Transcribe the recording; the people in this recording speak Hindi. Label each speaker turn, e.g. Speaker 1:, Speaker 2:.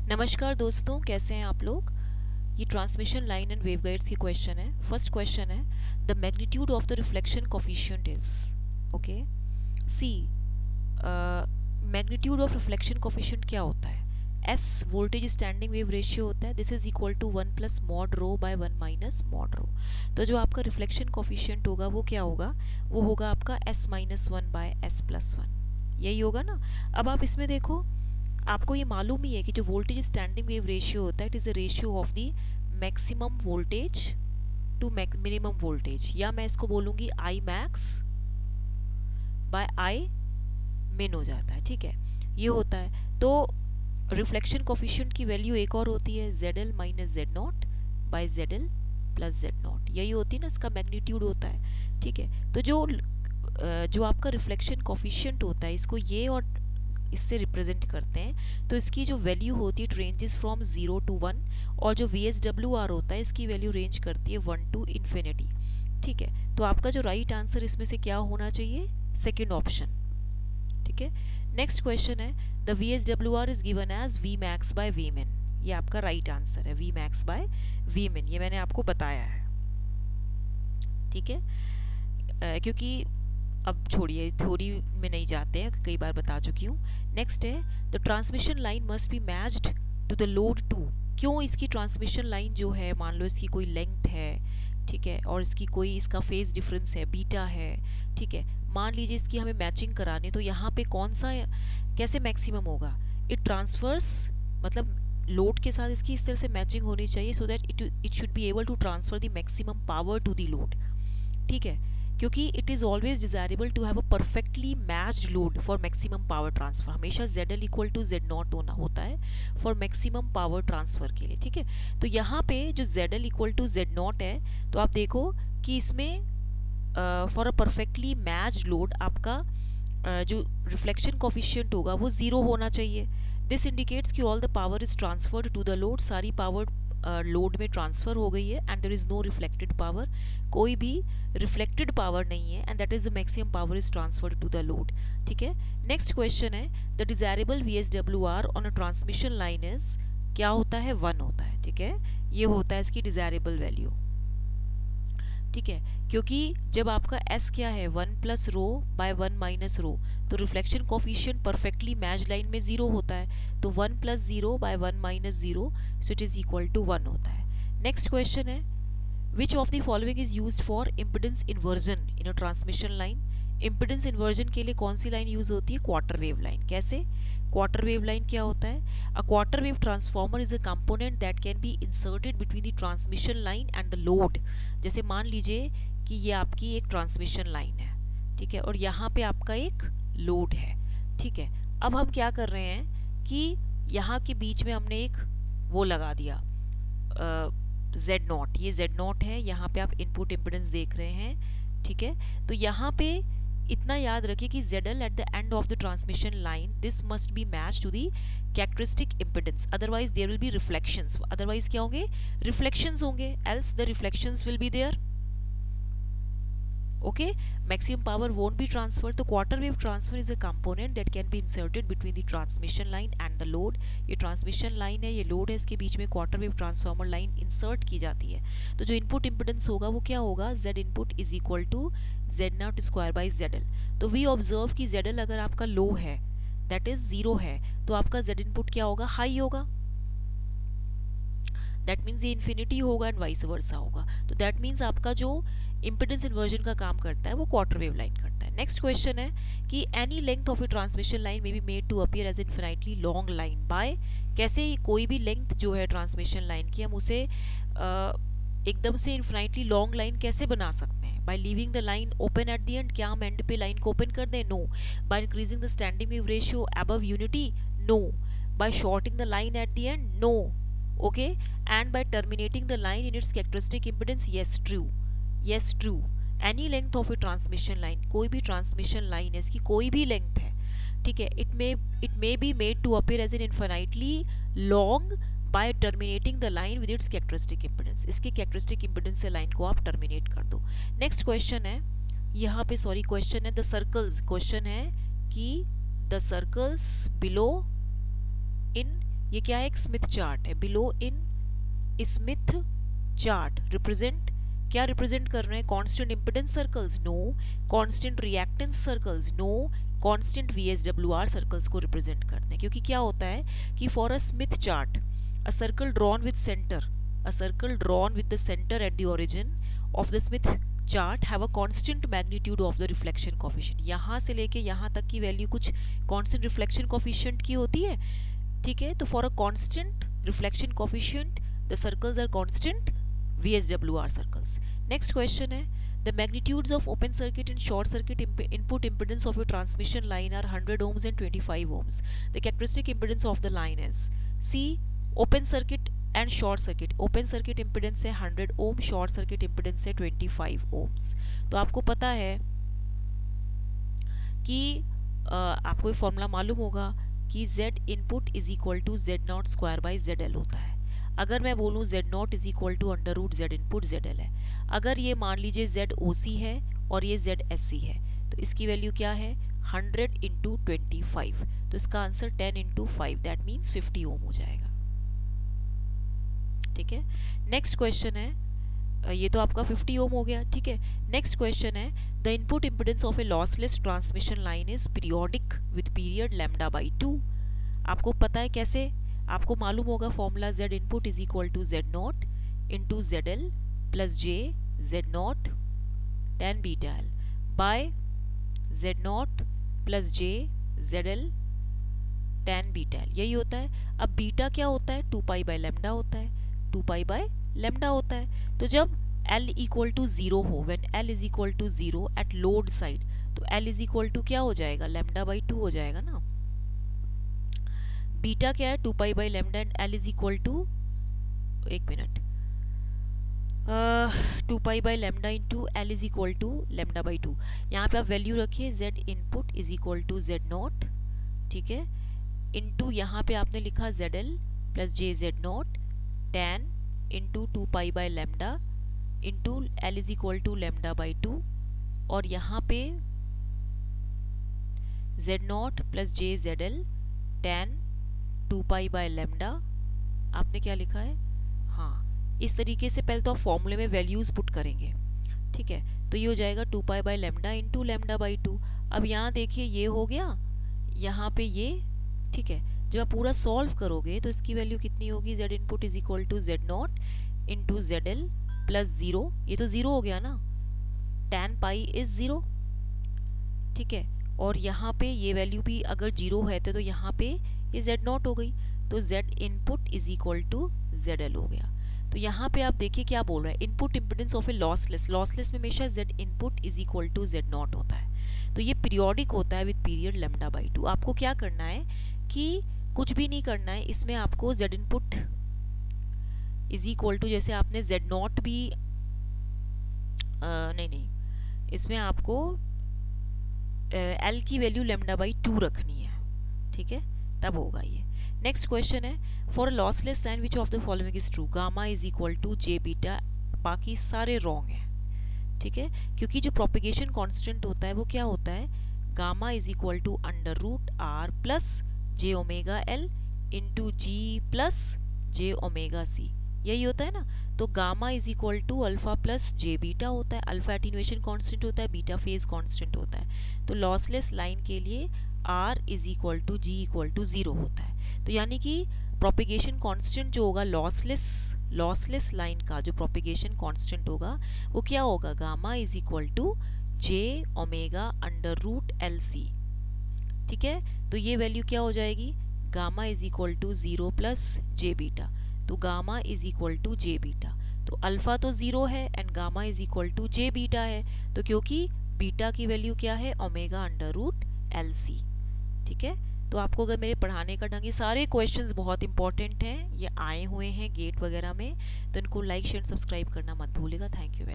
Speaker 1: नमस्कार दोस्तों, कैसे हैं आप लोग। ये ट्रांसमिशन लाइन एंड वेवगाइड्स की क्वेश्चन है। फर्स्ट क्वेश्चन है, the magnitude of the reflection coefficient is, okay see, magnitude of reflection coefficient क्या होता है। S voltage standing wave ratio होता है, this is equal to 1 plus mod rho by 1 minus mod rho. तो जो आपका रिफ्लेक्शन कोफिशिएंट होगा वो क्या होगा, वो होगा आपका S minus one by S plus one, यही होगा ना। अब आप इसमें देखो, आपको ये मालूम ही है कि जो वोल्टेज स्टैंडिंग वेव रेशियो होता है, it is a ratio of the maximum voltage to minimum voltage, या मैं इसको बोलूँगी आई मैक्स बाय आई मिन हो जाता है, ठीक है, ये होता है। तो रिफ्लेक्शन कोफिशिएंट की वैल्यू एक और होती है ZL minus Z not by ZL plus Z not, यही होती है ना, इसका मैग्नीट्यूड होता है, ठीक है। तो जो आपका रिफ्लेक्शन कोफिशिएंट होता है, इसको ये और इससे रिप्रेजेंट करते हैं, तो इसकी जो वैल्यू होती है इट रेंजेस फ्रॉम 0 टू 1, और जो VSWR होता है इसकी वैल्यू रेंज करती है 1 टू इन्फिनिटी, ठीक है। तो आपका जो राइट आंसर इसमें से क्या होना चाहिए, सेकेंड ऑप्शन, ठीक है। नेक्स्ट क्वेश्चन है, the VSWR is given as V max by V min, ये आपका राइट आंसर है, V max by V min, ये मैंने आपको बताया है, ठीक है। क्योंकि अब छोड़िए, थ्योरी में नहीं जाते हैं, कई बार बता चुकी हूँ। नेक्स्ट है, the transmission line must be matched to the load 2। क्यों इसकी ट्रांसमिशन लाइन जो है, मान लो इसकी कोई लेंथ है, ठीक है, और इसका फेज डिफरेंस है, बीटा है, ठीक है, मान लीजिए इसकी हमें मैचिंग करानी, तो यहाँ पे कौन सा कैसे मैक्सिमम होगा, इट ट्रांसफर्स, मतलब लोड के साथ इसकी इस तरह से मैचिंग होनी चाहिए, so that it should be able to transfer the maximum power to the load, ठीक है। क्योंकि it is always desirable to have a perfectly matched load for maximum power transfer, हमेशा ZL equal to Z naught होता है फॉर मैक्सिमम पावर ट्रांसफर के लिए, ठीक है। तो यहाँ पे जो ZL equal to Z naught है, तो आप देखो कि इसमें for a perfectly matched load आपका जो रिफ्लेक्शन कोफिशिएंट होगा वो 0 होना चाहिए। दिस इंडिकेट्स कि all the power is transferred to the load, सारी पावर लोड में ट्रांसफर हो गई है, and there is no reflected power, कोई भी रिफ्लेक्टेड पावर नहीं है, and that is the maximum power is transferred to the load, ठीक है। नेक्स्ट क्वेश्चन है, the desirable VSWR on a transmission line is, क्या होता है, 1 होता है, ठीक है, ये होता है इसकी डिजायरेबल वैल्यू, ठीक है। क्योंकि जब आपका S क्या है, 1 plus rho by 1 minus rho, तो reflection coefficient perfectly match line में 0 होता है, तो 1 plus 0 by 1 minus 0, so it is equal to 1 होता है। नेक्स्ट क्वेश्चन है, which of the following is used for impedance inversion in a transmission line. Impedance inversion के लिए कौन सी लाइन यूज होती है, क्वार्टर वेव लाइन। कैसे, क्वार्टर वेव लाइन क्या होता है, a quarter wave transformer is a component that can be inserted between the transmission line and the load. जैसे मान लीजिए कि ये आपकी एक ट्रांसमिशन लाइन है, ठीक है, और यहाँ पे आपका एक लोड है, ठीक है। अब हम क्या कर रहे हैं कि यहाँ के बीच में हमने एक वो लगा दिया, Z नॉट, ये Z नॉट है, यहाँ पे आप इनपुट इम्पिडेंस देख रहे हैं, ठीक है। तो यहाँ पे इतना याद रखिए कि ZL at the end of the transmission line, this must be match to the characteristic impedance, otherwise there will be reflections, otherwise क्या होंगे, रिफ्लेक्शंस होंगे, else the reflections will be there, okay. Maximum power won't be transfer, तो quarter wave transfer is a component that can be inserted between the transmission line and the load. ये ट्रांसमिशन लाइन है, ये लोड है, इसके बीच में quarter wave transformer line insert की जाती है। तो जो इनपुट इंपिडेंस होगा वो क्या होगा, Z input is equal to Z naught square by ZL। तो वी ऑब्जर्व कि ZL अगर आपका लो है, दैट इज 0 है, तो आपका Z इनपुट क्या होगा, हाई होगा, दैट मीन्स ये इन्फिनिटी होगा एंड वाइस वर्सा होगा। तो दैट मीन्स आपका जो इम्पिडेंस इन्वर्जन का काम करता है वो क्वार्टर वेव लाइन करता है। नेक्स्ट क्वेश्चन है कि any length of a transmission line may be made to appear as infinitely long line by, कैसे कोई भी लेंथ जो है ट्रांसमिशन लाइन की, हम उसे एकदम से इनफिनाइटली लॉन्ग लाइन कैसे बना सकते हैं, by leaving the line open at the end, क्या हम एंड पे लाइन को ओपन कर दें, no. By increasing the standing wave ratio above unity, no. By shorting the line at the end, no, okay, and by terminating the line in its characteristic impedance, yes true, yes true, any length of a transmission line, कोई भी ट्रांसमिशन लाइन है, इसकी कोई भी लेंथ है, ठीक है, it may be made to appear as an infinitely long by terminating the line with its characteristic impedance, इसके characteristic impedance से लाइन को आप टर्मिनेट कर दो। नेक्स्ट क्वेश्चन है, यहाँ पे सॉरी क्वेश्चन है, द सर्कल्स, क्वेश्चन है कि द सर्कल्स बिलो इन ये क्या है, एक स्मिथ चार्ट है। Below in Smith chart represent, क्या रिप्रेजेंट कर रहे हैं, constant impedance circles, no. Constant reactance circles, no. Constant VSWR circles को रिप्रेजेंट करते हैं। क्योंकि क्या होता है कि for a Smith chart a circle drawn with centre, a circle drawn with the center at the origin of the Smith chart have a constant magnitude of the reflection coefficient। यहाँ से लेके यहाँ तक की वैल्यू कुछ constant reflection coefficient की होती है, ठीक है। तो for a constant reflection coefficient the circles are constant VSWR circles। next question है, the magnitudes of open circuit and short circuit input impedance of your transmission line are 100 ohms and 25 ohms। the characteristic impedance of the line is, see open circuit and short circuit, open circuit impedance है 100 ओम, शॉर्ट सर्किट इम्पिडेंस है 25 ओम्स। तो आपको पता है कि आपको ये फॉर्मूला मालूम होगा कि Z input is equal to Z0 square by ZL होता है। अगर मैं बोलूँ Z0 is equal to under root Z input ZL है। अगर ये मान लीजिए ZOC है और ये ZSC है तो इसकी वैल्यू क्या है, 100 इंटू 25। तो इसका आंसर 10 इंटू 5 दैट मीन्स 50 ओम हो जाएगा, ठीक है। नेक्स्ट क्वेश्चन है, ये तो आपका 50 ओम हो गया, ठीक है। नेक्स्ट क्वेश्चन है, the input impedance of a lossless transmission line is periodic with period lambda by 2। आपको पता है कैसे, आपको मालूम होगा formula Z input is equal to Z0 into ZL plus J Z0 tan beta L by Z0 plus J ZL tan beta L, यही होता है। अब बीटा क्या होता है, 2 पाई बाय लैम्डा होता है, 2 पाई बाय लैम्डा होता है। तो जब L इक्वल टू 0 हो, when L is equal to 0 at load side, तो L इज इक्वल टू क्या हो जाएगा, लैम्डा बाई 2 हो जाएगा ना। बीटा क्या है, 2 pi by lambda and L is equal to, एक minute, 2 pi by lambda into L is equal to lambda by 2। यहाँ पे आप वैल्यू रखिए Z input is equal to Z0, ठीक है, इंटू यहाँ पे आपने लिखा ZL plus J Z0 tan into 2 pi by lambda into L is equal to lambda by 2, और यहाँ पे Z0 plus J ZL tan 2 pi by lambda, आपने क्या लिखा है, हाँ इस तरीके से पहले तो आप फॉर्मूले में वैल्यूज पुट करेंगे, ठीक है। तो ये हो जाएगा 2 pi by lambda into lambda by 2। अब यहाँ देखिए ये हो गया, यहाँ पे ये, ठीक है। जब आप पूरा सॉल्व करोगे तो इसकी वैल्यू कितनी होगी, Z input is equal to Z0 into ZL plus 0, ये तो 0 हो गया ना, tan पाई इज 0, ठीक है। और यहाँ पे ये वैल्यू भी अगर 0 है तो यहाँ पे ये Z0 हो गई, तो Z input is equal to ZL हो गया। तो यहाँ पे आप देखिए क्या बोल रहा है, input impedance of a lossless, lossless में हमेशा Z input is equal to Z0 होता है। तो ये पीरियोडिक होता है विद पीरियड लैम्डा बाई 2। आपको क्या करना है कि कुछ भी नहीं करना है, इसमें आपको Z input is equal to, जैसे आपने Z0 भी नहीं, इसमें आपको L की वैल्यू लैम्डा बाई 2 रखनी है, ठीक है, तब होगा ये। नेक्स्ट क्वेश्चन है, for lossless line which of the following is true, gamma is equal to J beta, बाकी सारे रॉन्ग हैं, ठीक है। क्योंकि जो प्रोपिगेशन कांस्टेंट होता है वो क्या होता है, gamma is equal to under root R plus J omega L into G plus J omega C, यही होता है ना। तो gamma is equal to alpha plus J beta होता है, अल्फा एटीन्यूएशन कांस्टेंट होता है, बीटा फेज कांस्टेंट होता है। तो लॉसलेस लाइन के लिए R is equal to G equal to 0 होता है। तो यानी कि प्रोपिगेशन कांस्टेंट जो होगा लॉसलेस लाइन का जो प्रोपिगेशन कांस्टेंट होगा वो क्या होगा, gamma is equal to J omega under root LC, ठीक है। तो ये वैल्यू क्या हो जाएगी, gamma is equal to 0 plus J beta, तो gamma is equal to J beta, तो अल्फा तो 0 है and gamma is equal to J beta है, तो क्योंकि बीटा की वैल्यू क्या है, ओमेगा अंडर रूट LC, ठीक है। तो आपको अगर मेरे पढ़ाने का ढंग, ये सारे क्वेश्चंस बहुत इंपॉर्टेंट हैं, ये आए हुए हैं गेट वगैरह में, तो इनको लाइक शेयर सब्सक्राइब करना मत भूलिएगा। Thank you.